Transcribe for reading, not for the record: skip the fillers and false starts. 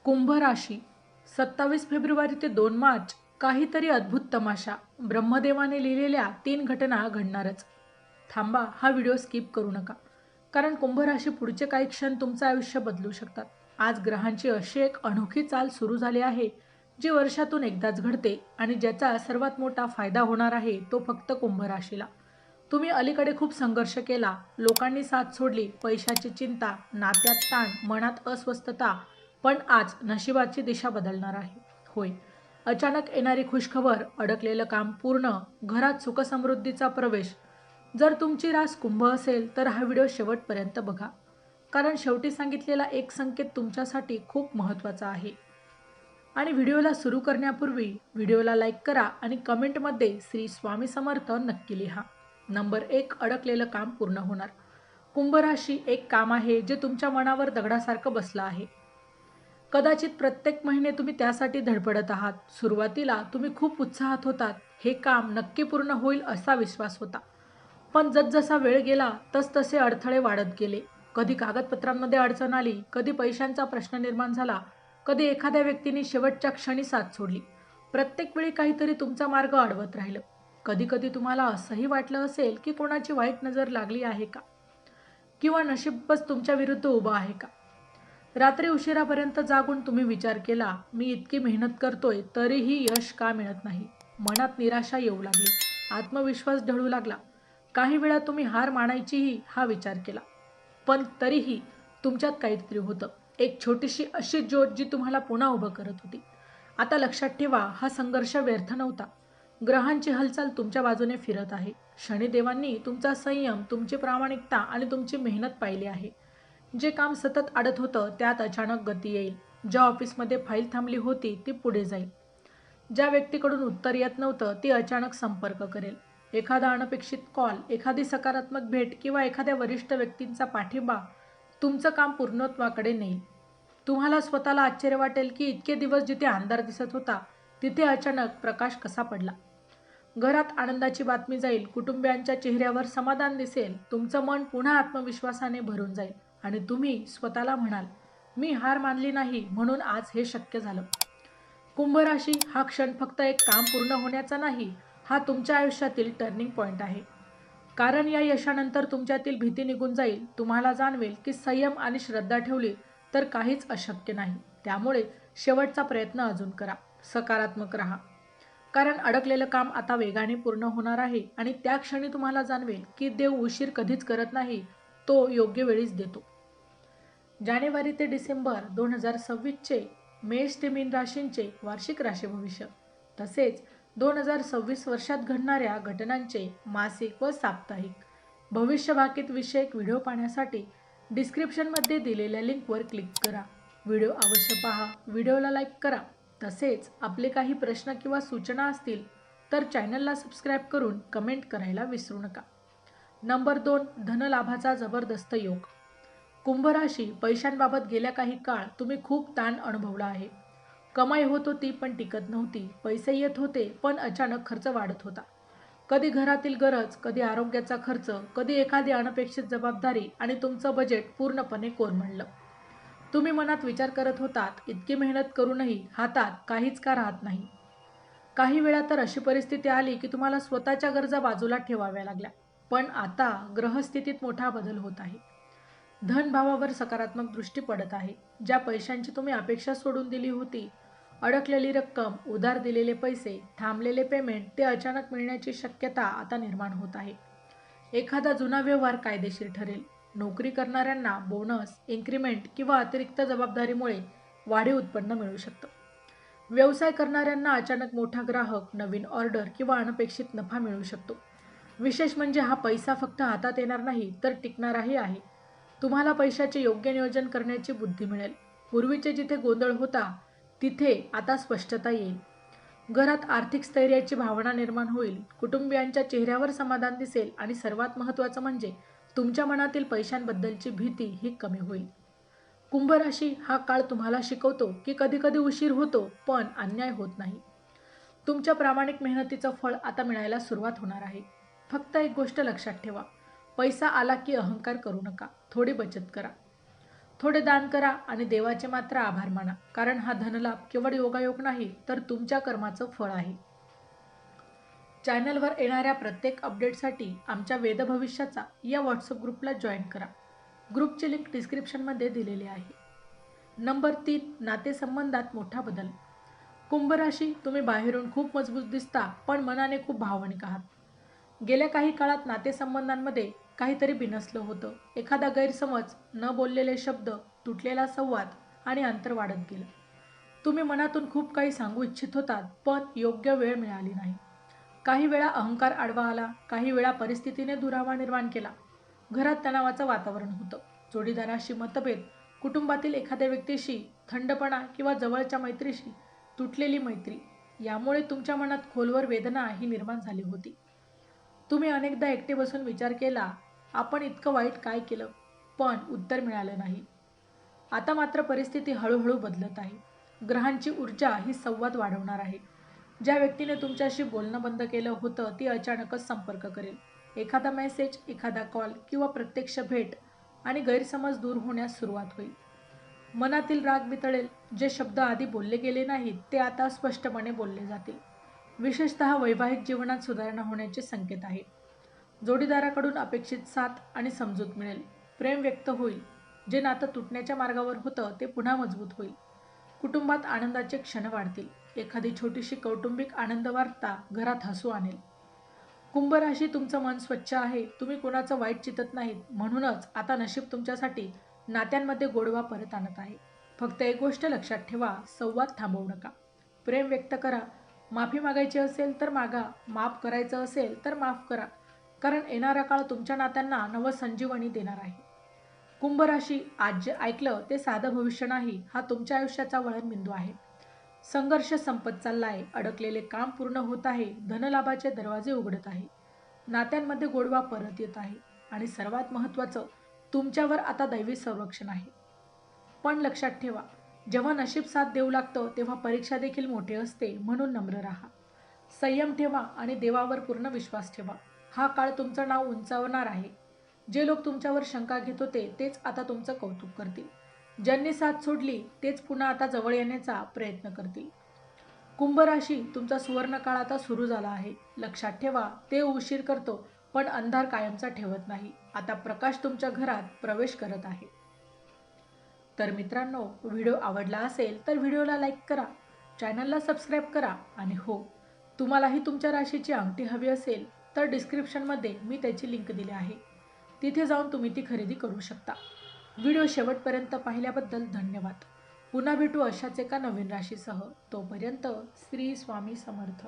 कुंभ राशी 27 फेब्रुवारी ते 2 मार्च काहीतरी अद्भुत तमाशा. ब्रह्मदेवाने लिहिलेल्या 3 घटना घडणारच. थांबा, हा व्हिडिओ स्किप करू नका, कारण कुंभ राशी पुढचे काही क्षण तुमचं आयुष्य बदलू शकतात. आज ग्रहांची अशी एक अनोखी चाल सुरू झाली आहे जी वर्षातून एकदाच घडते आणि ज्याचा सर्वात मोठा फायदा होणार आहे तो फक्त कुंभ राशीला. तुम्ही अलीकडे खूप संघर्ष केला, लोकांनी साथ सोडली, पैशाची चिंता, नात्यात ताण, मनात अस्वस्थता, पण आज नशिबाची दिशा बदलणार आहे. होय, अचानक येणारी खुशखबर, अडकलेलं काम पूर्ण, घरात सुखसमृद्धीचा प्रवेश. जर तुमची रास कुंभ असेल तर हा व्हिडिओ शेवटपर्यंत बघा, कारण शेवटी सांगितलेला एक संकेत तुमच्यासाठी खूप महत्त्वाचा आहे. आणि व्हिडिओला सुरू करण्यापूर्वी व्हिडिओला लाईक करा आणि कमेंटमध्ये श्री स्वामी समर्थ नक्की लिहा. नंबर 1, अडकलेलं काम पूर्ण होणार. कुंभ राशी एक काम आहे जे तुमच्या मनावर दगडासारखं बसलं आहे. कदाचित प्रत्येक महिने तुम्ही त्यासाठी धडपडत आहात. सुरुवातीला तुम्ही खूप उत्साहात होतात, हे काम नक्की पूर्ण होईल असा विश्वास होता. पण जसजसा वेळ गेला तसतसे अडथळे वाढत गेले. कधी कागदपत्रांमध्ये अडचण आली, कधी पैशांचा प्रश्न निर्माण झाला, कधी एखाद्या व्यक्तीने शेवटच्या क्षणी साथ सोडली. प्रत्येक वेळी काहीतरी तुमचा मार्ग अडवत राहिलं. कधी कधी तुम्हाला असंही वाटलं असेल की कोणाची वाईट नजर लागली आहे का, किंवा नशीबच तुमच्या विरुद्ध उभं आहे का. रात्री उशिरापर्यंत जागून तुम्ही विचार केला, मी इतकी मेहनत करतोय तरीही यश का मिळत नाही. मनात निराशा येऊ लागली, आत्मविश्वास ढळू लागला. काही वेळा तुम्ही हार मानायचीही हा विचार केला. पण तरीही तुमच्यात काहीतरी होतं, एक छोटीशी अशी ज्योत जी तुम्हाला पुन्हा उभं करत होती. आता लक्षात ठेवा, हा संघर्ष व्यर्थ नव्हता. ग्रहांची हालचाल तुमच्या बाजूने फिरत आहे. शनिदेवांनी तुमचा संयम, तुमची प्रामाणिकता आणि तुमची मेहनत पाहिली आहे. जे काम सतत अडत होतं त्यात अचानक गती येईल. ज्या ऑफिसमध्ये फाईल थांबली होती ती पुढे जाईल. ज्या व्यक्तीकडून उत्तर येत नव्हतं ती अचानक संपर्क करेल. एखादा अनपेक्षित कॉल, एखादी सकारात्मक भेट किंवा एखाद्या वरिष्ठ व्यक्तींचा पाठिंबा तुमचं काम पूर्णत्वाकडे नेईल. तुम्हाला स्वतःला आश्चर्य वाटेल की इतके दिवस जिथे अंधार दिसत होता तिथे अचानक प्रकाश कसा पडला. घरात आनंदाची बातमी जाईल, कुटुंबियांच्या चेहऱ्यावर समाधान दिसेल, तुमचं मन पुन्हा आत्मविश्वासाने भरून जाईल आणि तुम्ही स्वतःला म्हणाल, मी हार मानली नाही म्हणून आज हे शक्य झालं. कुंभ राशी हा क्षण फक्त एक काम पूर्ण होण्याचा नाही, हा तुमच्या आयुष्यातील टर्निंग पॉइंट आहे. कारण या यशानंतर तुमच्यातील भीती निघून जाईल. तुम्हाला जाणवेल की संयम आणि श्रद्धा ठेवली तर काहीच अशक्य नाही. त्यामुळे शेवटचा प्रयत्न अजून करा, सकारात्मक राहा, कारण अडकलेलं काम आता वेगाने पूर्ण होणार आहे. आणि त्या क्षणी तुम्हाला जाणवेल की देव उशीर कधीच करत नाही, तो योग्य वेळीच देतो. जानेवारी ते डिसेंबर 2026चे मेष ते मीन राशींचे वार्षिक राशी भविष्य, तसेच 2026 वर्षात घडणाऱ्या घटनांचे मासिक व साप्ताहिक भविष्यवाकीत विषयक व्हिडिओ पाहण्यासाठी डिस्क्रिप्शनमध्ये दिलेल्या लिंकवर क्लिक करा. व्हिडिओ अवश्य पहा, व्हिडिओला लाईक करा. तसेच आपले काही प्रश्न किंवा सूचना असतील तर चॅनलला सबस्क्राईब करून कमेंट करायला विसरू नका. नंबर 2, धनलाभाचा जबरदस्त योग. कुंभ राशी, पैशांबाबत गेल्या काही काळ तुम्ही खूप ताण अनुभवला आहे. कमाई होत होती पण टिकत नव्हती. पैसे येत होते पण अचानक खर्च वाढत होता. कधी घरातील गरज, कधी आरोग्याचा खर्च, कधी एखादी अनपेक्षित जबाबदारी आणि तुमचं बजेट पूर्णपणे कोलमडलं. तुम्ही मनात विचार करत होतात, इतकी मेहनत करूनही हातात काहीच का राहत नाही. काही वेळा तर अशी परिस्थिती आली की तुम्हाला स्वतःच्या गरजा बाजूला ठेवाव्या लागल्या. पण आता ग्रहस्थितीत मोठा बदल होत आहे. धनभावावर सकारात्मक दृष्टी पडत आहे. ज्या पैशांची तुम्ही अपेक्षा सोडून दिली होती, अडकलेली रक्कम, उधार दिलेले पैसे, थांबलेले पेमेंट, ते अचानक मिळण्याची शक्यता आता निर्माण होत आहे. एखादा जुना व्यवहार कायदेशीर ठरेल. नोकरी करणाऱ्यांना बोनस, इन्क्रिमेंट किंवा अतिरिक्त जबाबदारीमुळे वाढीव उत्पन्न मिळू शकतं. व्यवसाय करणाऱ्यांना अचानक मोठा ग्राहक, नवीन ऑर्डर किंवा अनपेक्षित नफा मिळू शकतो. विशेष म्हणजे हा पैसा फक्त हातात येणार नाही तर टिकणाराही आहे. तुम्हाला पैशाचे योग्य नियोजन करण्याची बुद्धी मिळेल. पूर्वीचे जिथे गोंधळ होता तिथे आता स्पष्टता येईल. घरात आर्थिक स्थैर्याची भावना निर्माण होईल. कुटुंबियांच्या चेहऱ्यावर समाधान दिसेल आणि सर्वात महत्त्वाचं म्हणजे तुमच्या मनातील पैशांबद्दलची भीती ही कमी होईल. कुंभ राशी हा काळ तुम्हाला शिकवतो की कधीकधी उशीर होतो पण अन्याय होत नाही. तुमच्या प्रामाणिक मेहनतीचं फळ आता मिळायला सुरुवात होणार आहे. फक्त एक गोष्ट लक्षात ठेवा, पैसा आला की अहंकार करू नका, थोडी बचत करा. थोडे दान करा आणि देवाचे मात्र आभार माना, कारण हा धनलाभ केवळ योगायोग नाही तर तुमच्या कर्माचं फळ आहे. चॅनलवर येणाऱ्या प्रत्येक अपडेटसाठी आमच्या वेदभविष्याचा या व्हॉट्सअप ग्रुपला जॉईन करा. ग्रुपची लिंक डिस्क्रिप्शनमध्ये दिलेली आहे. नंबर 3, नातेसंबंधात मोठा बदल. कुंभ राशी, तुम्ही बाहेरून खूप मजबूत दिसता, पण मनाने खूप भावनिक आहात. गेल्या काही काळात नातेसंबंधांमध्ये काहीतरी बिनसलं होतं. एखादा गैरसमज, न बोललेले शब्द, तुटलेला संवाद आणि अंतर वाढत गेलं. तुम्ही मनातून खूप काही सांगू इच्छित होतात, पण योग्य वेळ मिळाली नाही. काही वेळा अहंकार आडवा आला, काही वेळा परिस्थितीने दुरावा निर्माण केला. घरात तणावाचं वातावरण होतं. जोडीदाराशी मतभेद, कुटुंबातील एखाद्या व्यक्तीशी थंडपणा किंवा जवळच्या मैत्रीशी तुटलेली मैत्री, यामुळे तुमच्या मनात खोलवर वेदना ही निर्माण झाली होती. तुम्ही अनेकदा एकटे बसून विचार केला, आपण इतकं वाईट काय केलं, पण उत्तर मिळालं नाही. आता मात्र परिस्थिती हळूहळू बदलत आहे. ग्रहांची ऊर्जा ही संवाद वाढवणार आहे. ज्या व्यक्तीने तुमच्याशी बोलणं बंद केलं होतं ती अचानकच संपर्क करेल. एखादा मेसेज, एखादा कॉल किंवा प्रत्यक्ष भेट आणि गैरसमज दूर होण्यास सुरुवात होईल. मनातील राग वितळेल. जे शब्द आधी बोलले गेले नाहीत ते आता स्पष्टपणे बोलले जातील. विशेषतः वैवाहिक जीवनात सुधारणा होण्याचे संकेत आहे. जोडीदाराकडून अपेक्षित साथ आणि समजूत मिळेल. प्रेम व्यक्त होईल. जे नातं तुटण्याच्या मार्गावर होतं ते पुन्हा मजबूत होईल. कुटुंबात आनंदाचे क्षण वाढतील. एखादी छोटीशी कौटुंबिक आनंद वार्ता घरात हसू आणेल. कुंभ राशी, तुमचं मन स्वच्छ आहे. तुम्ही कोणाचं वाईट चितत नाहीत. म्हणूनच आता नशीब तुमच्यासाठी नात्यांमध्ये गोडवा परत आणत आहे. फक्त एक गोष्ट लक्षात ठेवा, संवाद थांबवू नका. प्रेम व्यक्त करा. माफी मागायची असेल तर मागा. माफ करायचं असेल तर माफ करा. कारण येणारा काळ तुमच्या नात्यांना नवसंजीवनी देणार आहे. कुंभ राशी, आज जे ऐकलं ते साधं भविष्य नाही, हा तुमच्या आयुष्याचा वळणबिंदू आहे. संघर्ष संपत चालला आहे. अडकलेले काम पूर्ण होत आहे. धनलाभाचे दरवाजे उघडत आहे. नात्यांमध्ये गोडवा परत येत आहे. आणि सर्वात महत्त्वाचं, तुमच्यावर आता दैवी संरक्षण आहे. पण लक्षात ठेवा, जेव्हा नशीब साथ देऊ लागतं तेव्हा परीक्षा देखील मोठी असते. म्हणून नम्र राहा, संयम ठेवा आणि देवावर पूर्ण विश्वास ठेवा. हा काळ तुमचं नाव उंचावणार आहे. जे लोक तुमच्यावर शंका घेत होते तेच आता तुमचं कौतुक करतील. ज्यांनी साथ सोडली तेच पुन्हा आता जवळ येण्याचा प्रयत्न करतील. कुंभ राशी, तुमचा सुवर्णकाळ आता सुरू झाला आहे. लक्षात ठेवा, ते उशीर करतो पण अंधार कायमचा ठेवत नाही. आता प्रकाश तुमच्या घरात प्रवेश करत आहे. तर मित्रांनो, व्हिडिओ आवडला असेल तर व्हिडिओला लाईक करा, चॅनलला सबस्क्राईब करा आणि हो, तुम्हालाही तुमच्या राशीची अंगठी हवी असेल तर डिस्क्रिप्शनमध्ये मी त्याची लिंक दिली आहे. तिथे जाऊन तुम्ही ती खरेदी करू शकता. व्हिडिओ शेवटपर्यंत पाहिल्याबद्दल धन्यवाद. पुन्हा भेटू अशाच एका नवीन राशीसह. तोपर्यंत श्री स्वामी समर्थ.